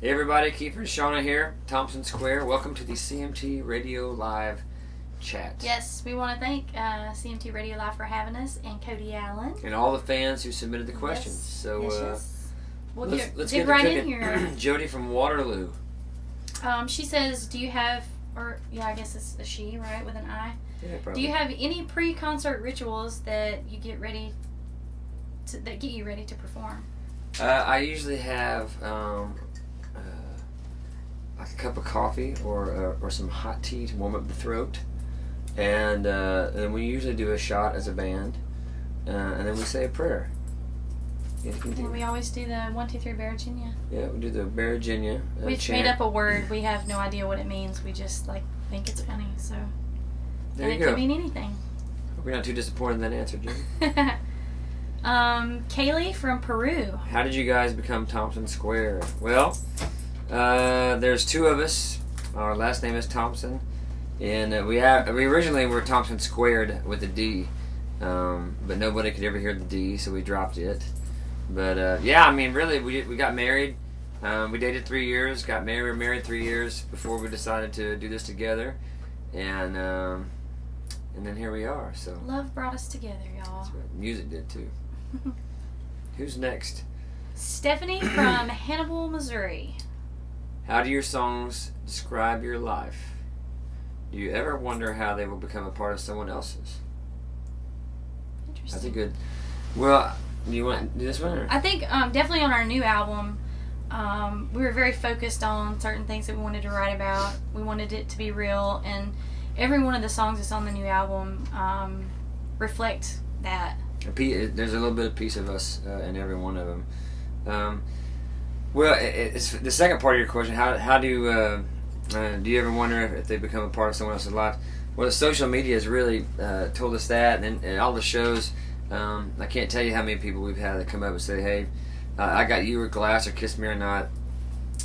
Hey everybody, Keith and Shauna here, Thompson Square. Welcome to the CMT Radio Live chat. Yes, we want to thank CMT Radio Live for having us, and Cody Allen. And all the fans who submitted the questions. Yes. So yes. We'll let's dig get right cooking. in here. Jody from Waterloo. She says, do you have, I guess it's a she, right, with an I? Yeah, probably. Do you have any pre-concert rituals that you get ready that get you ready to perform? I usually have like a cup of coffee or some hot tea to warm up the throat, and then we usually do a shot as a band, and then we say a prayer. And we always do the 1, 2, 3 Virginia. Yeah, we do the Virginia. We've made up a word. We have no idea what it means. We just think it's funny. So there you it go. could mean anything. Hope you're not too disappointed in that answer, Jimmy. Kaylee from Peru. How did you guys become Thompson Square? Well, there's two of us. Our last name is Thompson, and we originally were Thompson Squared with a D, but nobody could ever hear the D, so we dropped it. But yeah, I mean, really, we got married. We dated 3 years, got married. We were married 3 years before we decided to do this together, and then here we are. So love brought us together, y'all. that's right. Music did too. Who's next? Stephanie from Hannibal, Missouri. How do your songs describe your life? Do you ever wonder how they will become a part of someone else's? Interesting. That's a good. Well, do you want to do this one? Or? I think definitely on our new album, we were very focused on certain things that we wanted to write about. We wanted it to be real, and every one of the songs that's on the new album reflect that. There's a little bit of piece of us in every one of them. Well, it's the second part of your question. How do you ever wonder if they become a part of someone else's life? Well, the social media has really told us that, and all the shows. I can't tell you how many people we've had that come up and say, "Hey, I Got You" or "Glass" or "Kiss Me or Not"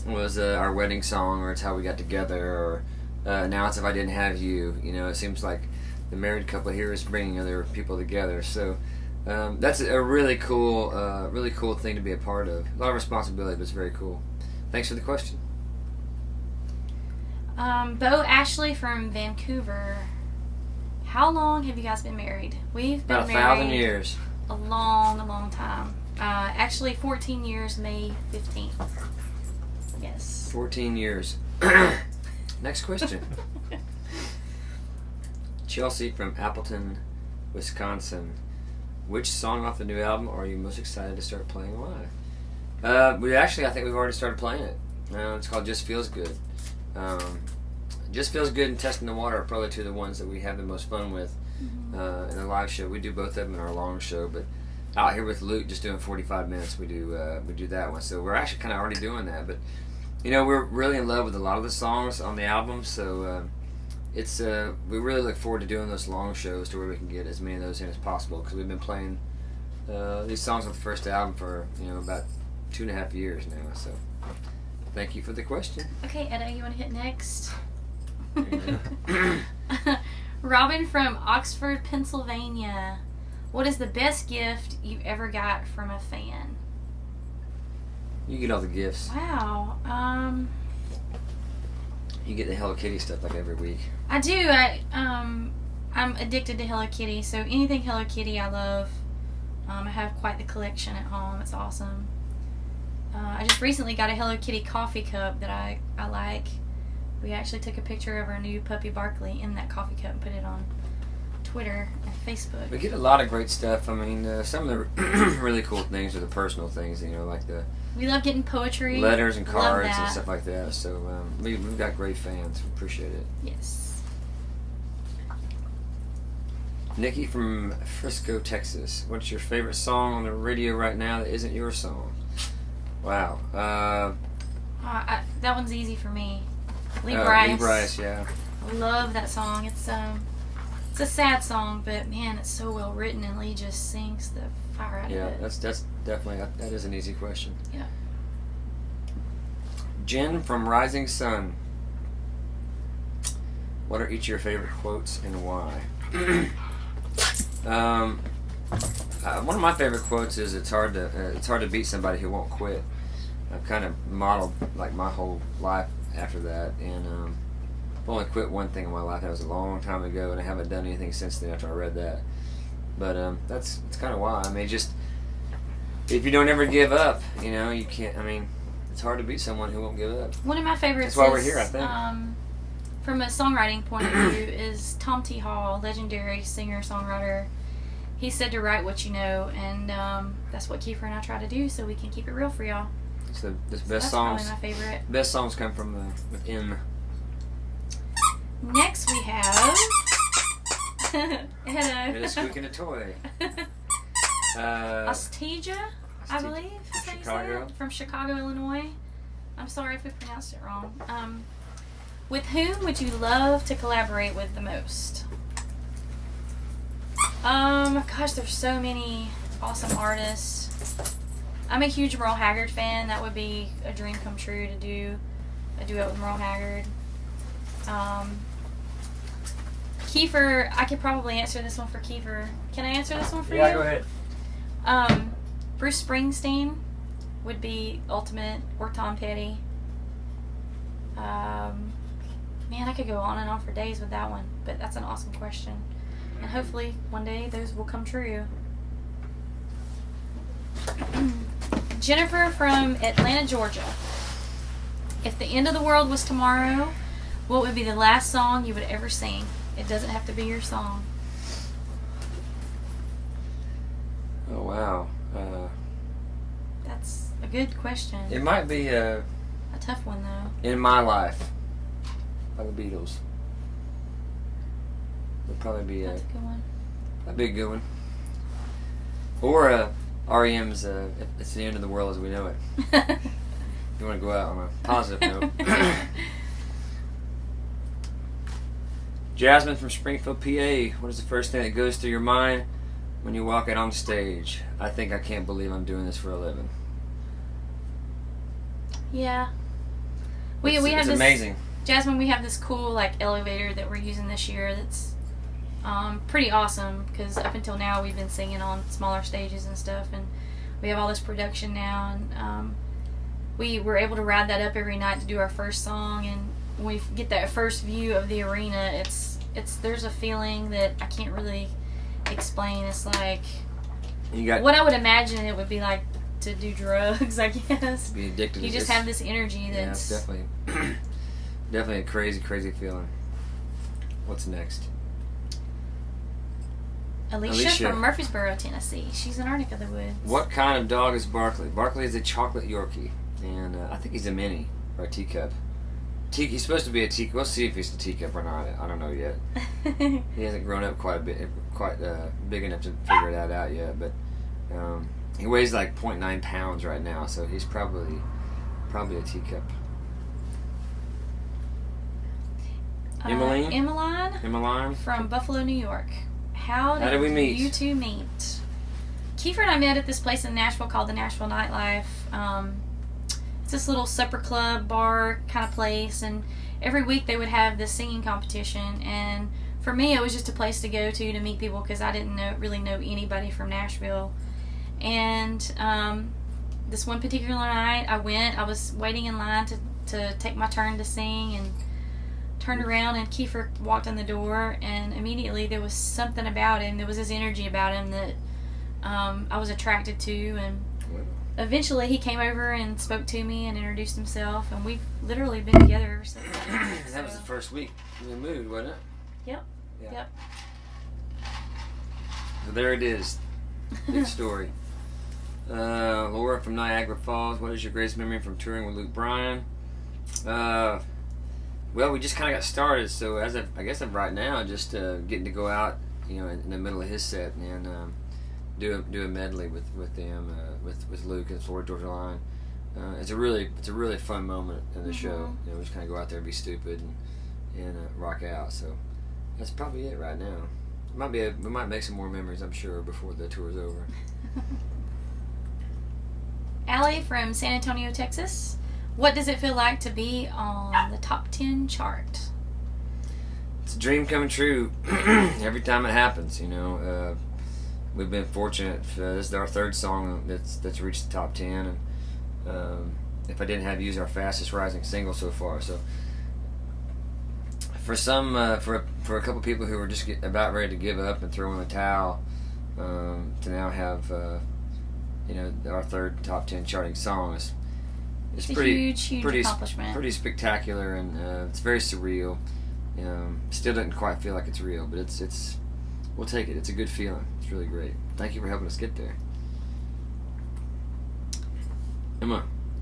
was our wedding song, or it's how we got together, or "Now It's If I Didn't Have You." You know, it seems like the married couple here is bringing other people together. So. That's a really cool thing to be a part of. A lot of responsibility, but it's very cool. Thanks for the question. Bo Ashley from Vancouver. How long have you guys been married? We've been About married 1,000 years. A long time. Actually, 14 years, May 15th. Yes. 14 years. Next question. Chelsea from Appleton, Wisconsin. Which song off the new album are you most excited to start playing live? I think we've already started playing it. It's called Just Feels Good. Just Feels Good and Testing the Water are probably two of the ones that we have the most fun with in the live show. We do both of them in our long show, but out here with Luke just doing 45 minutes, we do that one. So we're actually kind of already doing that. But, we're really in love with a lot of the songs on the album, so... we really look forward to doing those long shows to where we can get as many of those in as possible, because we've been playing these songs on the first album for about 2.5 years now. So thank you for the question. Okay, Edda, you want to hit next? Robin from Oxford, Pennsylvania. What is the best gift you've ever got from a fan? You get all the gifts. Wow. You get the Hello Kitty stuff like every week. I do. I'm addicted to Hello Kitty, so anything Hello Kitty I love. I have quite the collection at home. It's awesome. I just recently got a Hello Kitty coffee cup that I like. We actually took a picture of our new puppy Barkley in that coffee cup and put it on Twitter and Facebook. We get a lot of great stuff. I mean, some of the really cool things are the personal things, like the... We love getting poetry. Letters and cards and stuff like that. So we've got great fans. We appreciate it. Yes. Nikki from Frisco, Texas. What's your favorite song on the radio right now that isn't your song? Wow. That one's easy for me. Lee Lee Bryce, yeah. I love that song. It's a sad song, but man, it's so well written, and Lee just sings the fire out of it. Yeah, that's definitely, that is an easy question. Yeah. Jen from Rising Sun. What are each of your favorite quotes and why? One of my favorite quotes is it's hard to beat somebody who won't quit. I've kind of modeled like my whole life after that, and I've only quit one thing in my life. That was a long time ago, and I haven't done anything since then after I read that. But that's kind of why. I mean, just if you don't ever give up, you know, you can't. I mean, it's hard to beat someone who won't give up. One of my favorites. That's why we're here, I think. From a songwriting point of view, is Tom T. Hall, legendary singer-songwriter. He said to write what you know, and that's what Kiefer and I try to do, so we can keep it real for y'all. So the best that's songs. Probably my favorite. Best songs come from within. Next we have. It is squeaking a toy. Ostija, I believe. Is that Chicago. From Chicago, Illinois. I'm sorry if we pronounced it wrong. With whom would you love to collaborate with the most? Gosh, there's so many awesome artists. I'm a huge Merle Haggard fan. That would be a dream come true to do a duet with Merle Haggard. Kiefer, I could probably answer this one for Kiefer. Can I answer this one for you? Yeah, go ahead. Bruce Springsteen would be ultimate, or Tom Petty. Man, I could go on and on for days with that one, but that's an awesome question. And hopefully one day those will come true. Jennifer from Atlanta, Georgia. If the end of the world was tomorrow, what would be the last song you would ever sing? It doesn't have to be your song. Oh, wow. That's a good question. It might be A tough one, though. In My Life by the Beatles. Would probably be That's a good one. That'd be a good one. Or REM's It's the End of the World as We Know It. If you want to go out on a positive note. Jasmine from Springfield, PA. What is the first thing that goes through your mind when you walk out on stage? I think I can't believe I'm doing this for a living. Yeah. We It's have this, amazing. Jasmine, we have this cool like elevator that we're using this year that's pretty awesome, because up until now we've been singing on smaller stages and stuff, and we have all this production now, and we were able to ride that up every night to do our first song, and when we get that first view of the arena, it's there's a feeling that I can't really explain. It's like what I would imagine it would be like to do drugs, I guess. Be addicted. You just have this energy that's... Yeah, it's definitely a crazy feeling. What's next? Alicia from Murfreesboro, Tennessee. She's in our neck of the woods. What kind of dog is Barkley? Barkley is a chocolate Yorkie, and I think he's a mini or a teacup. He's supposed to be a teacup. We'll see if he's a teacup or not. I don't know yet. He hasn't grown up quite big enough to figure that out yet. But he weighs like 0.9 pounds right now, so he's probably a teacup. Emmeline from Buffalo, New York. How did we meet? You two meet? Kiefer and I met at this place in Nashville called the Nashville Nightlife. It's this little supper club, bar kind of place, and every week they would have this singing competition. And for me, it was just a place to go to meet people, because I didn't really know anybody from Nashville. And this one particular night, I went. I was waiting in line to take my turn to sing, and turned around, and Kiefer walked in the door, and immediately there was something about him. There was this energy about him that I was attracted to, and eventually he came over and spoke to me and introduced himself, and we've literally been together ever since. That was the first week we moved, wasn't it? Yep. Yeah. Yep. So there it is. Big story. Laura from Niagara Falls. What is your greatest memory from touring with Luke Bryan? Well, we just kind of got started, so as of right now, just getting to go out, in the middle of his set and do a medley with them, with Luke and Florida Georgia Line. It's a really fun moment in the show. We just kind of go out there and be stupid and rock out. So that's probably it right now. We might make some more memories, I'm sure, before the tour's over. Allie from San Antonio, Texas. What does it feel like to be on the top 10 chart? It's a dream coming true every time it happens. We've been fortunate. This is our third song that's reached the top 10, and if I didn't have You's our fastest rising single so far. So for some, for a couple people who were just about ready to give up and throw in the towel, to now have our third top 10 charting song is It's pretty a huge accomplishment. pretty spectacular, and it's very surreal. Still doesn't quite feel like it's real, but it's we'll take it. It's a good feeling. It's really great. Thank you for helping us get there.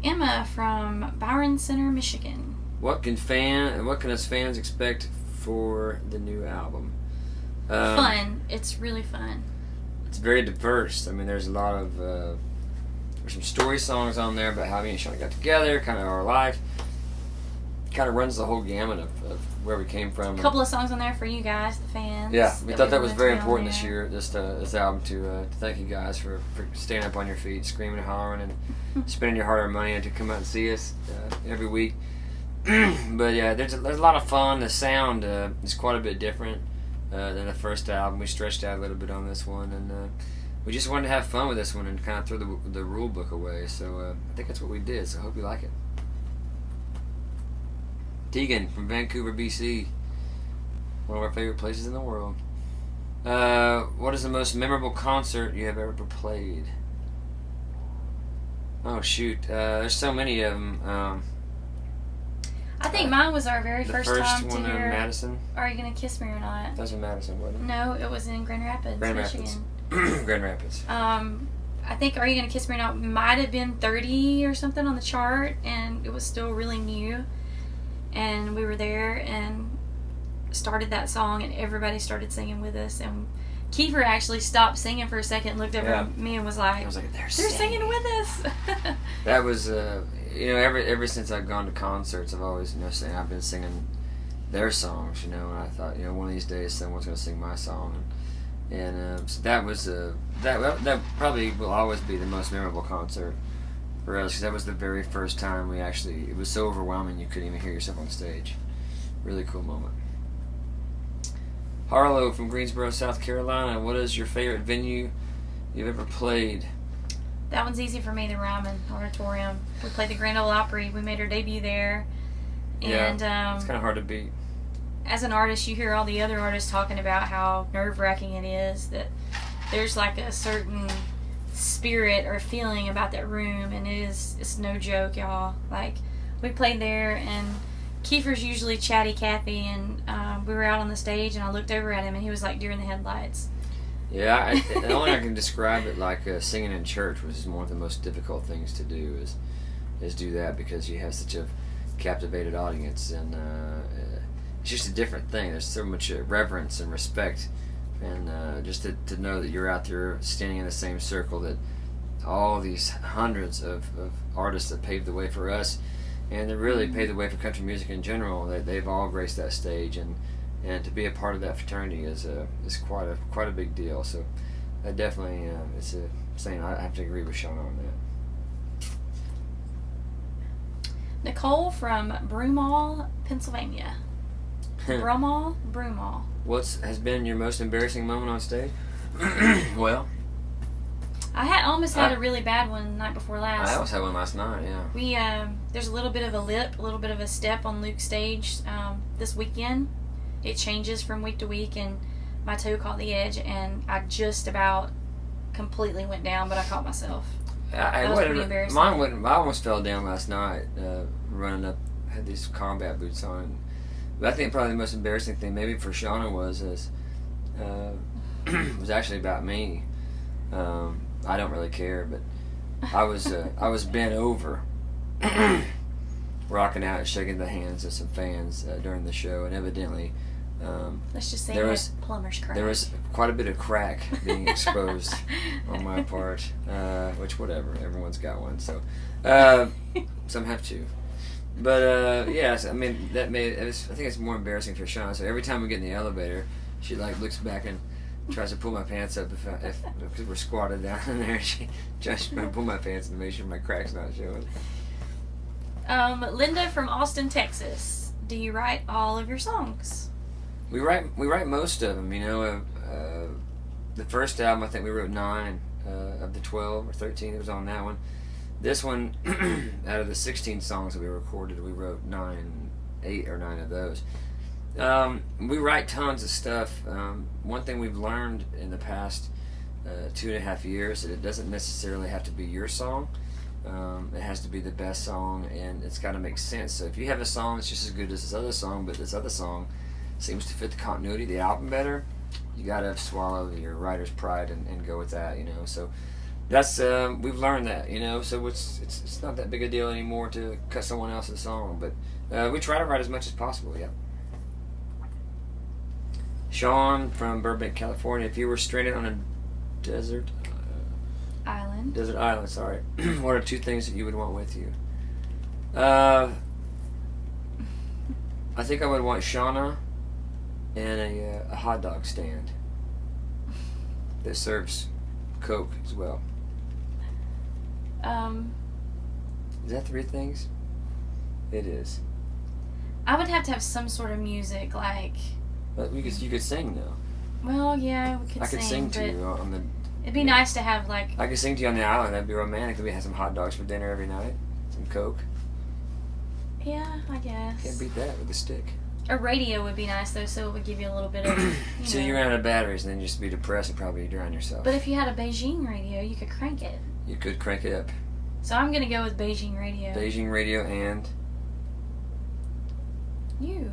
Emma from Byron Center, Michigan. What can us fans expect for the new album? Fun. It's really fun. It's very diverse. I mean, there's a lot of there's some story songs on there about how me and Sean got together, kind of our life. Kind of runs the whole gamut of where we came from. A couple of songs on there for you guys, the fans. Yeah, we thought that was very important this year, this album, to thank you guys for staying up on your feet, screaming and hollering, and spending your hard-earned money and to come out and see us every week. But yeah, there's a lot of fun. The sound is quite a bit different than the first album. We stretched out a little bit on this one, and we just wanted to have fun with this one and kind of throw the rule book away. So I think that's what we did. So I hope you like it. Tegan from Vancouver, BC, one of our favorite places in the world. What is the most memorable concert you have ever played? Oh shoot, there's so many of them. I think mine was our very first time to one hear in Madison. Are You Gonna Kiss Me or Not? That was in Madison, wasn't it? No, it was in Grand Rapids, Michigan. Grand Rapids. I think Are You Gonna Kiss Me or Not might have been 30 or something on the chart, and it was still really new. And we were there and started that song, and everybody started singing with us. And Kiefer actually stopped singing for a second, looked over at me, and was like, "They're singing with us." That was, ever since I've gone to concerts, I've always, I've been singing their songs, and I thought, one of these days someone's going to sing my song, and so that was that probably will always be the most memorable concert for us, because that was the very first time it was so overwhelming you couldn't even hear yourself on stage. Really cool moment. Harlow from Greensboro, South Carolina. What is your favorite venue you've ever played? That one's easy for me, the Ryman Auditorium. We played the Grand Ole Opry. We made our debut there. And it's kind of hard to beat. As an artist, you hear all the other artists talking about how nerve-wracking it is, that there's like a certain spirit or feeling about that room, and it's no joke, y'all. Like, we played there, and Kiefer's usually chatty Cathy, and we were out on the stage, and I looked over at him, and he was like deer in the headlights. Yeah, the only way I can describe it, like singing in church, which is one of the most difficult things to do, is do that, because you have such a captivated audience, and it's just a different thing. There's so much reverence and respect, and just to know that you're out there standing in the same circle that all these hundreds of artists that paved the way for us, and that really paved the way for country music in general, they've all graced that stage, and to be a part of that fraternity is quite a big deal. So that definitely it's a saying I have to agree with Sean on that. Nicole from Broomall, Pennsylvania. Broomall. What has been your most embarrassing moment on stage? Well, I almost had a really bad one the night before last. I almost had one last night, yeah. We there's a little bit of a little bit of a step on Luke's stage this weekend. It changes from week to week, and my toe caught the edge, and I just about completely went down, but I caught myself. That was pretty embarrassing. I almost fell down last night running up. I had these combat boots on. But I think probably the most embarrassing thing, maybe for Shauna, was actually about me. I don't really care, but I was bent over, rocking out and shaking the hands of some fans during the show, and evidently, let's just say there was plumber's crack. There was quite a bit of crack being exposed on my part, which whatever, everyone's got one, so some have two. But yes, I mean I think it's more embarrassing for Shauna. So every time we get in the elevator, she like looks back and tries to pull my pants up because we're squatted down in there. She tries to pull my pants to make sure my crack's not showing. Linda from Austin, Texas. Do you write all of your songs? We write most of them. The first album, I think we wrote 9 of the 12 or 13 that was on that one. This one, out of the 16 songs that we recorded, we wrote 8 or 9 of those. We write tons of stuff. One thing we've learned in the past 2.5 years that it doesn't necessarily have to be your song. It has to be the best song, and it's got to make sense. So if you have a song that's just as good as this other song, but this other song seems to fit the continuity of the album better, you got to swallow your writer's pride and go with that, you know. So that's we've learned that, you know. So it's not that big a deal anymore to cut someone else's song, but we try to write as much as possible. Yeah. Sean from Burbank, California. If you were stranded on a desert island, sorry. What are 2 things that you would want with you? I think I would want Shauna and a hot dog stand that serves Coke as well. Is that 3 things? It is. I would have to have some sort of music, like. But you could sing though. Well, yeah, we could I could sing to you on the. It'd be nice to have like. I could sing to you on the island. That'd be romantic. We have some hot dogs for dinner every night. Some Coke. Yeah, I guess. Can't beat that with a stick. A radio would be nice though, so it would give you a little bit of. So you ran out of batteries, and then you'd just be depressed and probably drown yourself. But if you had a Beijing radio, you could crank it. You could crank it up. So I'm gonna go with Beijing radio. Beijing radio and. You.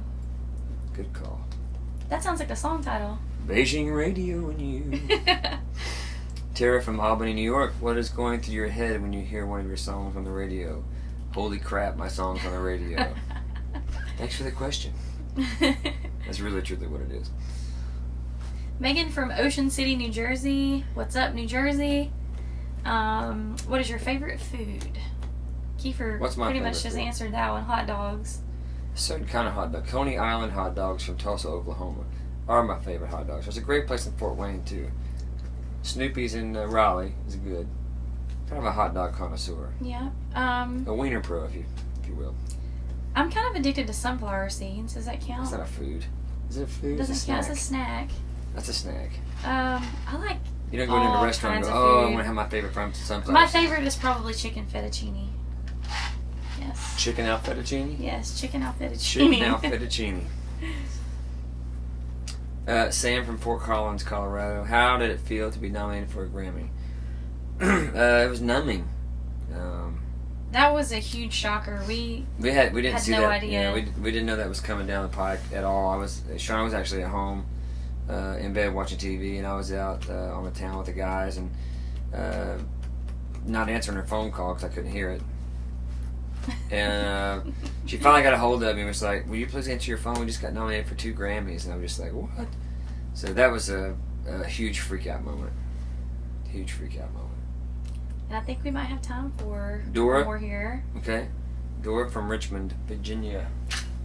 Good call. That sounds like a song title. Beijing radio and you. Tara from Albany, New York. What is going through your head when you hear one of your songs on the radio? Holy crap, my song's on the radio. Thanks for the question. That's really truly what it is. Megan from Ocean City, New Jersey. What's up, New Jersey? What is your favorite food? Kiefer pretty much just answered that one. Hot dogs. A certain kind of hot dog. Coney Island hot dogs from Tulsa, Oklahoma are my favorite hot dogs. There's a great place in Fort Wayne too. Snoopy's in Raleigh is good. Kind of a hot dog connoisseur. Yeah. A wiener pro, if you will. I'm kind of addicted to sunflower seeds. Does that count? That's not a food. Is it a food? Doesn't count as a snack. That's a snack. I like. You don't go into a restaurant and go, oh, I'm gonna have my favorite from sunflower. My favorite is probably chicken fettuccine. Yes. Chicken al fettuccine? Yes, chicken al fettuccine. Chicken al fettuccine. Sam from Fort Collins, Colorado. How did it feel to be nominated for a Grammy? It was numbing. That was a huge shocker. We didn't see no that. idea. Yeah, we didn't know that was coming down the pike at all. Sean was actually at home, in bed watching TV, and I was out on the town with the guys and not answering her phone call because I couldn't hear it. And she finally got a hold of me and was like, will you please answer your phone? We just got nominated for 2 Grammys. And I'm just like, what? So that was a huge freak out moment. Huge freak out moment. And I think we might have time for Dora. one more here. Okay. Dora from Richmond, Virginia.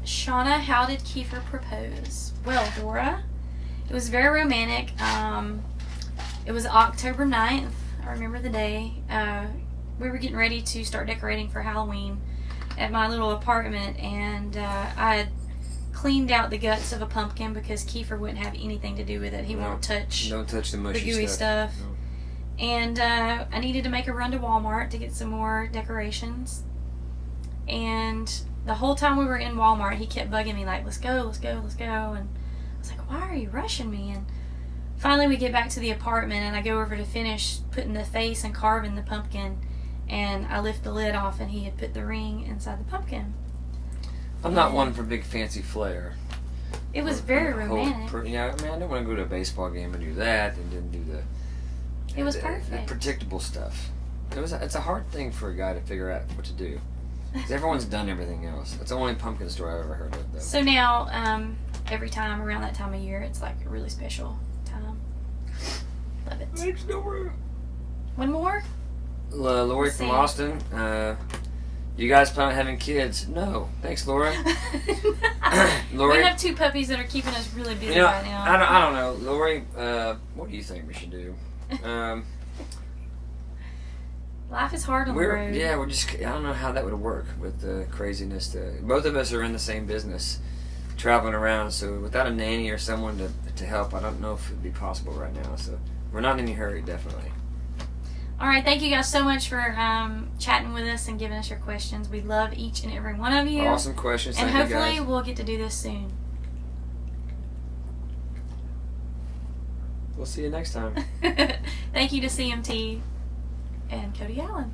Shauna, how did Kiefer propose? Well, Dora, it was very romantic. It was October 9th. I remember the day. We were getting ready to start decorating for Halloween at my little apartment, and I had cleaned out the guts of a pumpkin because Kiefer wouldn't have anything to do with it. He won't touch. Don't touch the mushy gooey stuff. No. And I needed to make a run to Walmart to get some more decorations. And the whole time we were in Walmart, he kept bugging me like, let's go, let's go, let's go. And I was like, why are you rushing me? And finally we get back to the apartment, and I go over to finish putting the face and carving the pumpkin. And I lift the lid off, and he had put the ring inside the pumpkin. I'm not one for big fancy flair. It was very romantic. Yeah, I mean, I don't want to go to a baseball game and do that, and then do It was perfect. The predictable stuff. It's a hard thing for a guy to figure out what to do. 'Cause everyone's done everything else. That's the only pumpkin story I've ever heard of, though. So now, every time around that time of year, it's like a really special time. Love it. Thanks, Laura. One more? Lori from Austin. You guys plan on having kids? No. Thanks, Laura. Lori, we have 2 puppies that are keeping us really busy right now. I don't know. Lori, what do you think we should do? Life is hard on the road. Yeah, I don't know how that would work with the craziness. Both of us are in the same business, traveling around, so without a nanny or someone to help, I don't know if it would be possible right now. So we're not in any hurry, definitely. All right, thank you guys so much for chatting with us and giving us your questions. We love each and every one of you. Awesome questions. And Thank you, hopefully guys. we'll get to do this soon. We'll see you next time. Thank you to CMT and Cody Allen.